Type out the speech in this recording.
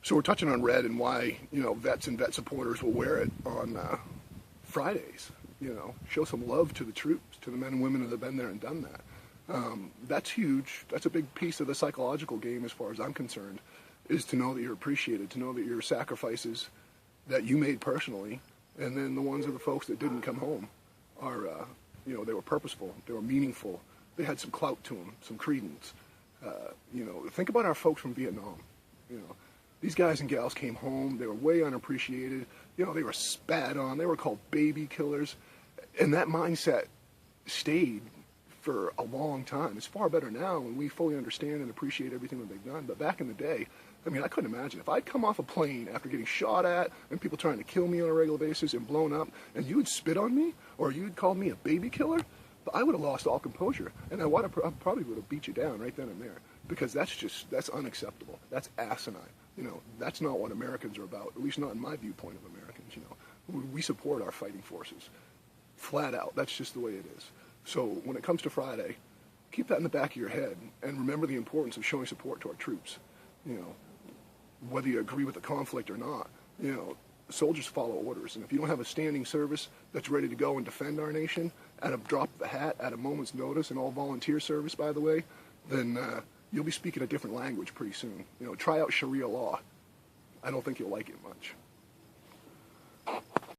So we're touching on RED and why, vets and vet supporters will wear it on Fridays. Show some love to the troops, to the men and women that have been there and done that. That's huge. That's a big piece of the psychological game as far as I'm concerned, is to know that you're appreciated, to know that your sacrifices that you made personally, and then the ones of the folks that didn't come home are, they were purposeful, they were meaningful, they had some clout to them, some credence. Think about our folks from Vietnam. These guys and gals came home, they were way unappreciated, they were spat on, they were called baby killers, and that mindset stayed for a long time. It's far better now when we fully understand and appreciate everything that they've done, but back in the day, I couldn't imagine. If I'd come off a plane after getting shot at and people trying to kill me on a regular basis and blown up, and you would spit on me, or you'd call me a baby killer, I would have lost all composure, and I probably would have beat you down right then and there, because that's unacceptable. That's asinine. That's not what Americans are about, at least not in my viewpoint of Americans. We support our fighting forces, flat out. That's just the way it is. So when it comes to Friday, keep that in the back of your head, and remember the importance of showing support to our troops. Whether you agree with the conflict or not, soldiers follow orders, and if you don't have a standing service that's ready to go and defend our nation at a drop of the hat, at a moment's notice, and all volunteer service, by the way, then you'll be speaking a different language pretty soon. Try out Sharia law. I don't think you'll like it much.